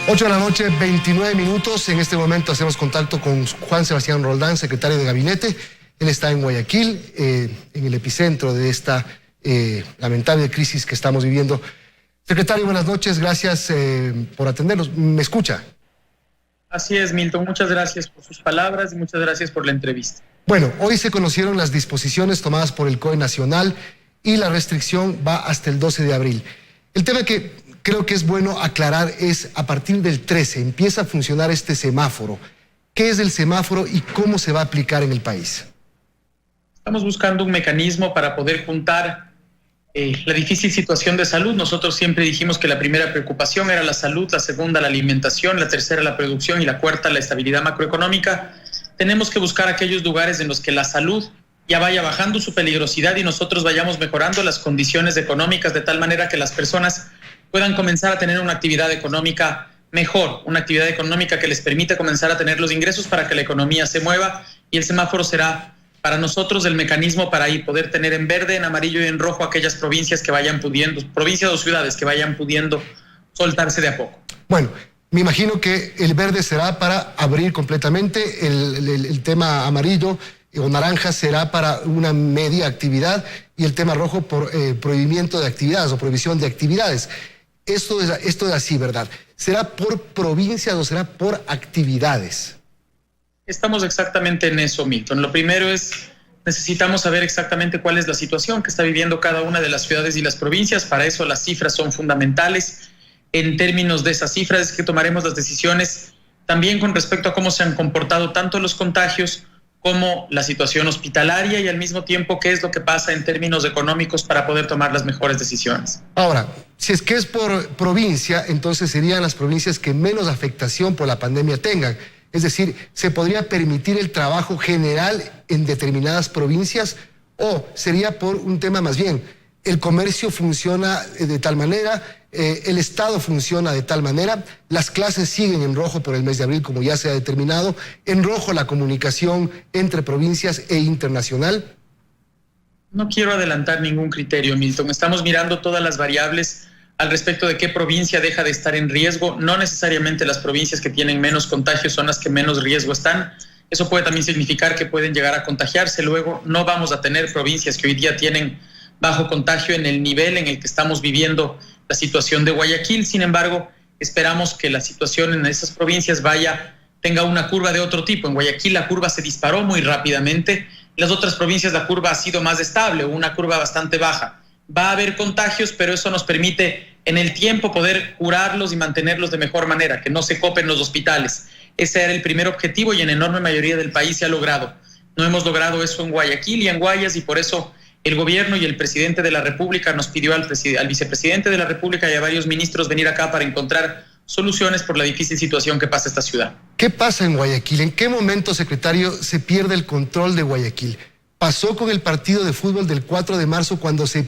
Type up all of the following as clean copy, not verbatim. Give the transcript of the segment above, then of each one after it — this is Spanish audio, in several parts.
8 de la noche, 29 minutos. En este momento hacemos contacto con Juan Sebastián Roldán, secretario de Gabinete. Él está en Guayaquil, en el epicentro de esta lamentable crisis que estamos viviendo. Secretario, buenas noches, gracias por atendernos. ¿Me escucha? Así es, Milton. Muchas gracias por sus palabras y muchas gracias por la entrevista. Bueno, hoy se conocieron las disposiciones tomadas por el COE Nacional y la restricción va hasta el 12 de abril. El tema que creo que es bueno aclarar es, a partir del 13 empieza a funcionar este semáforo. ¿Qué es el semáforo y cómo se va a aplicar en el país? Estamos buscando un mecanismo para poder juntar la difícil situación de salud. Nosotros siempre dijimos que la primera preocupación era la salud, la segunda la alimentación, la tercera la producción y la cuarta la estabilidad macroeconómica. Tenemos que buscar aquellos lugares en los que la salud ya vaya bajando su peligrosidad y nosotros vayamos mejorando las condiciones económicas de tal manera que las personas puedan comenzar a tener una actividad económica mejor, una actividad económica que les permita comenzar a tener los ingresos para que la economía se mueva, y el semáforo será para nosotros el mecanismo para poder tener en verde, en amarillo y en rojo aquellas provincias que vayan pudiendo, provincias o ciudades que vayan pudiendo soltarse de a poco. Bueno, me imagino que el verde será para abrir completamente, el tema amarillo o naranja será para una media actividad y el tema rojo por prohibimiento de actividades o prohibición de actividades. Esto es así, ¿verdad? ¿Será por provincias o será por actividades? Estamos exactamente en eso, Milton. Lo primero es, necesitamos saber exactamente cuál es la situación que está viviendo cada una de las ciudades y las provincias. Para eso las cifras son fundamentales. En términos de esas cifras es que tomaremos las decisiones también con respecto a cómo se han comportado tanto los contagios como la situación hospitalaria y al mismo tiempo qué es lo que pasa en términos económicos para poder tomar las mejores decisiones. Ahora, si es que es por provincia, entonces serían las provincias que menos afectación por la pandemia tengan. Es decir, ¿se podría permitir el trabajo general en determinadas provincias o sería por un tema más bien, el comercio funciona de tal manera, el Estado funciona de tal manera, las clases siguen en rojo por el mes de abril como ya se ha determinado, en rojo la comunicación entre provincias e internacional? No quiero adelantar ningún criterio, Milton. Estamos mirando todas las variables al respecto de qué provincia deja de estar en riesgo. No necesariamente las provincias que tienen menos contagios son las que menos riesgo están. Eso puede también significar que pueden llegar a contagiarse. Luego no vamos a tener provincias que hoy día tienen bajo contagio en el nivel en el que estamos viviendo la situación de Guayaquil. Sin embargo, esperamos que la situación en esas provincias tenga una curva de otro tipo. En Guayaquil la curva se disparó muy rápidamente. En las otras provincias la curva ha sido más estable, una curva bastante baja. Va a haber contagios, pero eso nos permite en el tiempo poder curarlos y mantenerlos de mejor manera, que no se copen los hospitales. Ese era el primer objetivo y en enorme mayoría del país se ha logrado. No hemos logrado eso en Guayaquil y en Guayas, y por eso el gobierno y el presidente de la República nos pidió al vicepresidente de la República y a varios ministros venir acá para encontrar soluciones por la difícil situación que pasa esta ciudad. ¿Qué pasa en Guayaquil? ¿En qué momento, secretario, se pierde el control de Guayaquil? Pasó con el partido de fútbol del 4 de marzo cuando se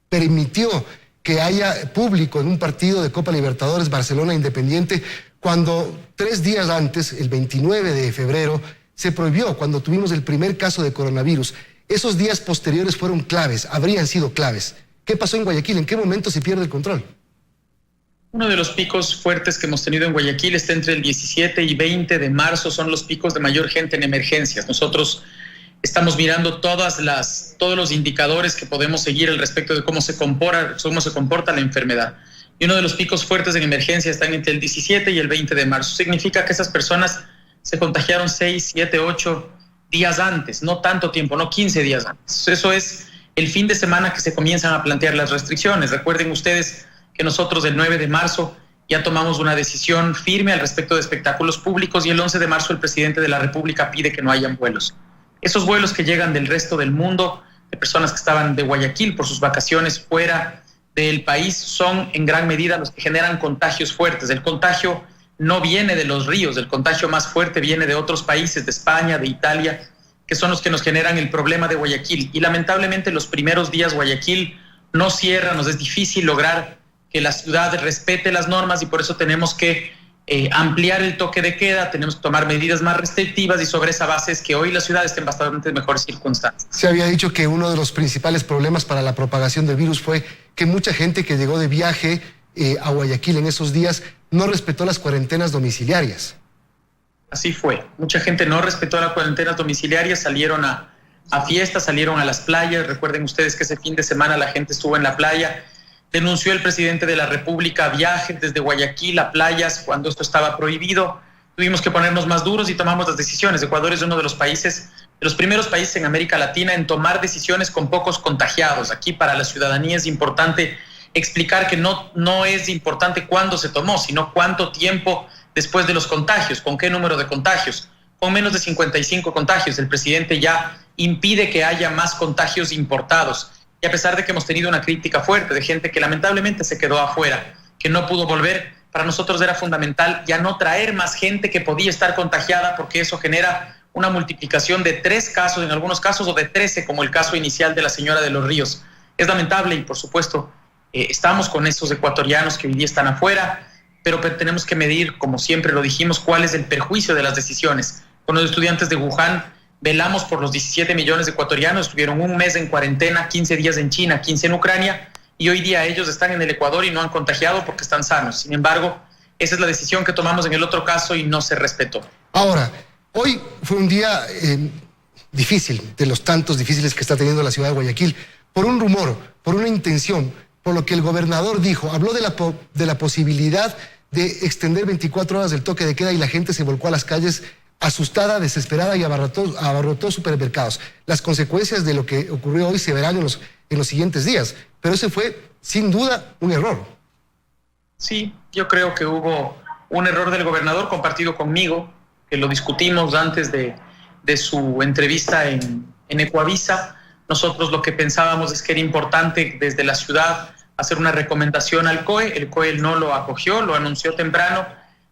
permitió que haya público en un partido de Copa Libertadores Barcelona Independiente, cuando 3 días antes, el 29 de febrero, se prohibió, cuando tuvimos el primer caso de coronavirus. Esos días posteriores fueron claves, habrían sido claves. ¿Qué pasó en Guayaquil? ¿En qué momento se pierde el control? Uno de los picos fuertes que hemos tenido en Guayaquil está entre el 17 y 20 de marzo, son los picos de mayor gente en emergencias. Nosotros estamos mirando todos los indicadores que podemos seguir al respecto de cómo se comporta la enfermedad. Y uno de los picos fuertes en emergencia están entre el 17 y el 20 de marzo. Significa que esas personas se contagiaron 6, 7, 8 días antes, no tanto tiempo, no 15 días antes. Eso es el fin de semana que se comienzan a plantear las restricciones. Recuerden ustedes que nosotros el 9 de marzo ya tomamos una decisión firme al respecto de espectáculos públicos y el 11 de marzo el presidente de la República pide que no hayan vuelos. Esos vuelos que llegan del resto del mundo, de personas que estaban de Guayaquil por sus vacaciones fuera del país, son en gran medida los que generan contagios fuertes. El contagio no viene de los ríos, el contagio más fuerte viene de otros países, de España, de Italia, que son los que nos generan el problema de Guayaquil. Y lamentablemente los primeros días Guayaquil no cierra, nos es difícil lograr que la ciudad respete las normas y por eso tenemos que ampliar el toque de queda, tenemos que tomar medidas más restrictivas y sobre esa base es que hoy la ciudad está en bastante mejores circunstancias. Se había dicho que uno de los principales problemas para la propagación del virus fue que mucha gente que llegó de viaje a Guayaquil en esos días no respetó las cuarentenas domiciliarias. Así fue. Mucha gente no respetó las cuarentenas domiciliarias, salieron a fiestas, salieron a las playas. Recuerden ustedes que ese fin de semana la gente estuvo en la playa. Denunció el presidente de la República viajes desde Guayaquil a playas cuando esto estaba prohibido. Tuvimos que ponernos más duros y tomamos las decisiones. Ecuador es uno de los países, de los primeros países en América Latina en tomar decisiones con pocos contagiados. Aquí para la ciudadanía es importante explicar que no es importante cuándo se tomó, sino cuánto tiempo después de los contagios, con qué número de contagios. Con menos de 55 contagios, el presidente ya impide que haya más contagios importados. Y a pesar de que hemos tenido una crítica fuerte de gente que lamentablemente se quedó afuera, que no pudo volver, para nosotros era fundamental ya no traer más gente que podía estar contagiada, porque eso genera una multiplicación de 3 casos, en algunos casos, o de 13, como el caso inicial de la señora de los Ríos. Es lamentable y, por supuesto, estamos con esos ecuatorianos que hoy día están afuera, pero tenemos que medir, como siempre lo dijimos, cuál es el perjuicio de las decisiones. Con los estudiantes de Wuhan velamos por los 17 millones de ecuatorianos, estuvieron un mes en cuarentena, 15 días en China, 15 en Ucrania, y hoy día ellos están en el Ecuador y no han contagiado porque están sanos. Sin embargo, esa es la decisión que tomamos en el otro caso y no se respetó. Ahora, hoy fue un día difícil, de los tantos difíciles que está teniendo la ciudad de Guayaquil, por un rumor, por una intención, por lo que el gobernador dijo, habló de la posibilidad de extender 24 horas del toque de queda y la gente se volcó a las calles asustada, desesperada y abarrotó supermercados. Las consecuencias de lo que ocurrió hoy se verán en los siguientes días, pero ese fue, sin duda, un error. Sí, yo creo que hubo un error del gobernador compartido conmigo, que lo discutimos antes de su entrevista en Ecuavisa. Nosotros lo que pensábamos es que era importante desde la ciudad hacer una recomendación al COE. El COE no lo acogió, lo anunció temprano.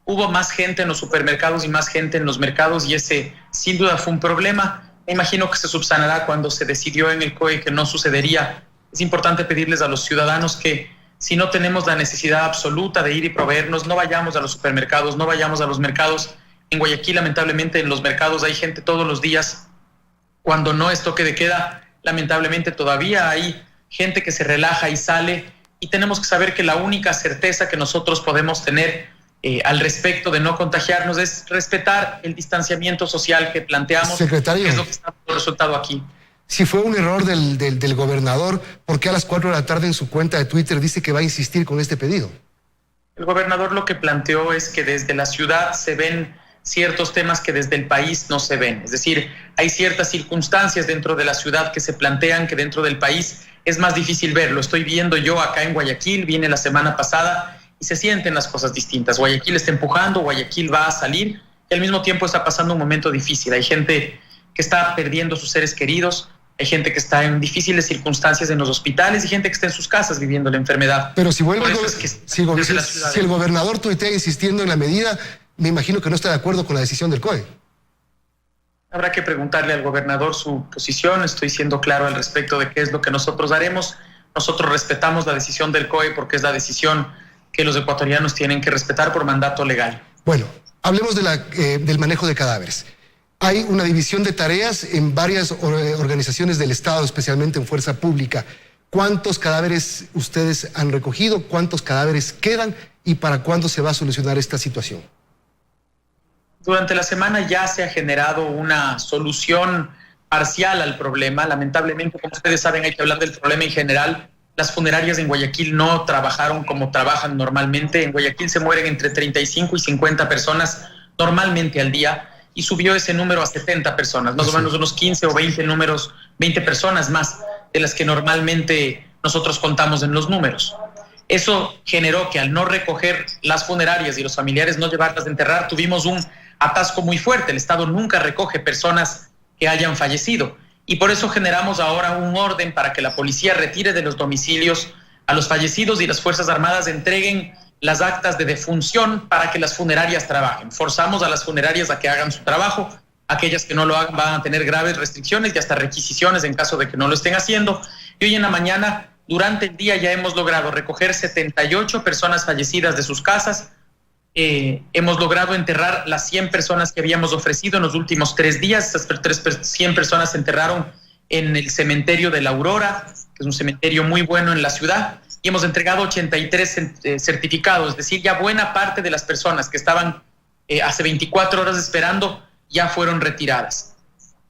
Hubo más gente en los supermercados y más gente en los mercados y ese sin duda fue un problema. Me imagino que se subsanará cuando se decidió en el COE que no sucedería. Es importante pedirles a los ciudadanos que si no tenemos la necesidad absoluta de ir y proveernos, no vayamos a los supermercados, no vayamos a los mercados. En Guayaquil, lamentablemente, en los mercados hay gente todos los días. Cuando no es toque de queda, lamentablemente todavía hay gente que se relaja y sale, y tenemos que saber que la única certeza que nosotros podemos tener al respecto de no contagiarnos es respetar el distanciamiento social que planteamos. Secretario, que es lo que está dando resultado aquí. Si fue un error del gobernador, ¿por qué a las 4 de la tarde en su cuenta de Twitter dice que va a insistir con este pedido? El gobernador lo que planteó es que desde la ciudad se ven ciertos temas que desde el país no se ven. Es decir, hay ciertas circunstancias dentro de la ciudad que se plantean que dentro del país es más difícil ver. Lo estoy viendo yo acá en Guayaquil, vine la semana pasada y se sienten las cosas distintas. Guayaquil está empujando, Guayaquil va a salir y al mismo tiempo está pasando un momento difícil. Hay gente que está perdiendo sus seres queridos, hay gente que está en difíciles circunstancias en los hospitales y gente que está en sus casas viviendo la enfermedad. Pero si el gobernador tuitea insistiendo en la medida, me imagino que no está de acuerdo con la decisión del COE. Habrá que preguntarle al gobernador su posición. Estoy siendo claro al respecto de qué es lo que nosotros haremos. Nosotros respetamos la decisión del COE porque es la decisión que los ecuatorianos tienen que respetar por mandato legal. Bueno, hablemos del manejo de cadáveres. Hay una división de tareas en varias organizaciones del Estado, especialmente en Fuerza Pública. ¿Cuántos cadáveres ustedes han recogido? ¿Cuántos cadáveres quedan? ¿Y para cuándo se va a solucionar esta situación? Durante la semana ya se ha generado una solución parcial al problema. Lamentablemente, como ustedes saben, hay que hablar del problema en general. Las funerarias en Guayaquil no trabajaron como trabajan normalmente. En Guayaquil se mueren entre 35 y 50 personas normalmente al día y subió ese número a 70 personas, más o menos unos 15 o 20 personas más de las que normalmente nosotros contamos en los números. Eso generó que al no recoger las funerarias y los familiares no llevarlas a enterrar, tuvimos un atasco muy fuerte. El Estado nunca recoge personas que hayan fallecido y por eso generamos ahora un orden para que la policía retire de los domicilios a los fallecidos y las Fuerzas Armadas entreguen las actas de defunción para que las funerarias trabajen. Forzamos a las funerarias a que hagan su trabajo. Aquellas que no lo hagan van a tener graves restricciones y hasta requisiciones en caso de que no lo estén haciendo. Y hoy en la mañana, durante el día, ya hemos logrado recoger 78 personas fallecidas de sus casas. Hemos logrado enterrar las 100 personas que habíamos ofrecido en los últimos 3 días. Esas 100 personas se enterraron en el cementerio de la Aurora, que es un cementerio muy bueno en la ciudad, y hemos entregado 83 certificados, es decir, ya buena parte de las personas que estaban hace 24 horas esperando ya fueron retiradas.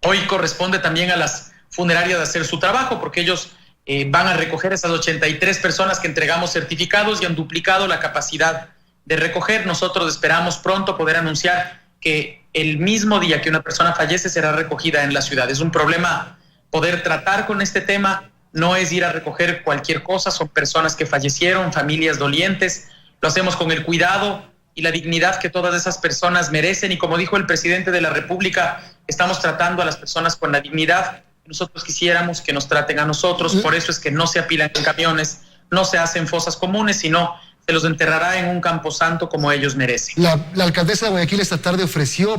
Hoy corresponde también a las funerarias de hacer su trabajo, porque ellos van a recoger esas 83 personas que entregamos certificados y han duplicado la capacidad de recoger. Nosotros esperamos pronto poder anunciar que el mismo día que una persona fallece será recogida en la ciudad. Es un problema poder tratar con este tema, no es ir a recoger cualquier cosa, son personas que fallecieron, familias dolientes, lo hacemos con el cuidado y la dignidad que todas esas personas merecen, y como dijo el presidente de la República, estamos tratando a las personas con la dignidad que nosotros quisiéramos que nos traten a nosotros. Por eso es que no se apilan en camiones, no se hacen fosas comunes, sino se los enterrará en un camposanto como ellos merecen. La alcaldesa de Guayaquil esta tarde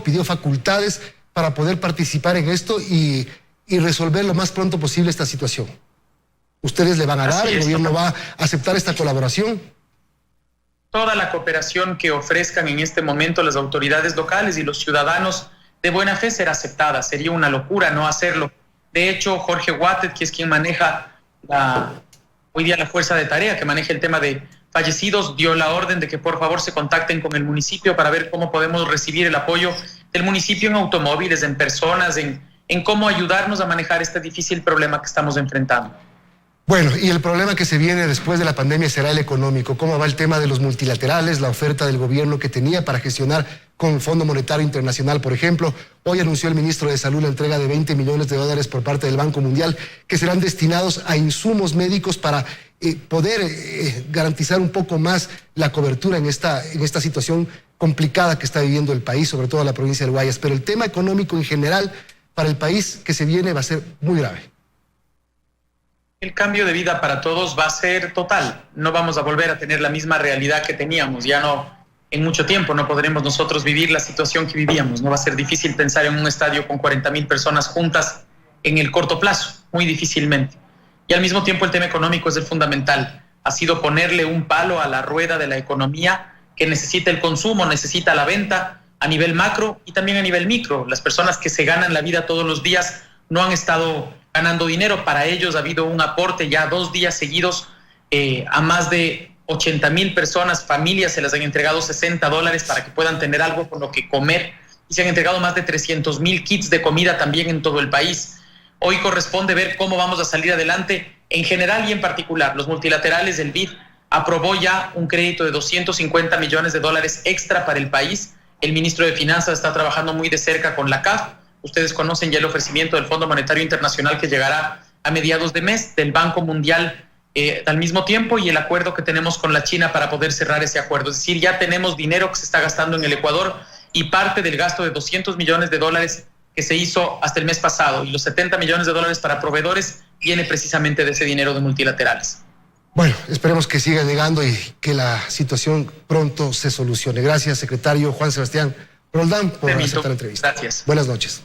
pidió facultades para poder participar en esto y resolver lo más pronto posible esta situación. ¿Ustedes le van a dar? ¿El gobierno va a aceptar esta colaboración? Toda la cooperación que ofrezcan en este momento las autoridades locales y los ciudadanos de buena fe será aceptada. Sería una locura no hacerlo. De hecho, Jorge Watet, que es quien maneja hoy día la fuerza de tarea, que maneja el tema de fallecidos, dio la orden de que por favor se contacten con el municipio para ver cómo podemos recibir el apoyo del municipio en automóviles, en personas, en cómo ayudarnos a manejar este difícil problema que estamos enfrentando. Bueno, y el problema que se viene después de la pandemia será el económico. ¿Cómo va el tema de los multilaterales, la oferta del gobierno que tenía para gestionar con el Fondo Monetario Internacional, por ejemplo? Hoy anunció el ministro de Salud la entrega de $20 millones por parte del Banco Mundial, que serán destinados a insumos médicos para poder garantizar un poco más la cobertura en esta situación complicada que está viviendo el país, sobre todo la provincia del Guayas. Pero el tema económico en general para el país que se viene va a ser muy grave. El cambio de vida para todos va a ser total. No vamos a volver a tener la misma realidad que teníamos. Ya no, en mucho tiempo no podremos nosotros vivir la situación que vivíamos. No va a ser difícil pensar en un estadio con 40,000 personas juntas en el corto plazo, muy difícilmente. Y al mismo tiempo el tema económico es el fundamental. Ha sido ponerle un palo a la rueda de la economía que necesita el consumo, necesita la venta a nivel macro y también a nivel micro. Las personas que se ganan la vida todos los días no han estado ganando dinero. Para ellos ha habido un aporte ya 2 días seguidos a más de 80,000 personas, familias, se les han entregado $60 para que puedan tener algo con lo que comer, y se han entregado más de 300,000 kits de comida también en todo el país. Hoy corresponde ver cómo vamos a salir adelante en general y en particular. Los multilaterales, el BID aprobó ya un crédito de $250 millones extra para el país. El ministro de Finanzas está trabajando muy de cerca con la CAF. Ustedes conocen ya el ofrecimiento del Fondo Monetario Internacional que llegará a mediados de mes, del Banco Mundial al mismo tiempo, y el acuerdo que tenemos con la China para poder cerrar ese acuerdo. Es decir, ya tenemos dinero que se está gastando en el Ecuador, y parte del gasto de $200 millones que se hizo hasta el mes pasado y los $70 millones para proveedores viene precisamente de ese dinero de multilaterales. Bueno, esperemos que siga llegando y que la situación pronto se solucione. Gracias, secretario Juan Sebastián Roldán, por aceptar la entrevista. Gracias. Buenas noches.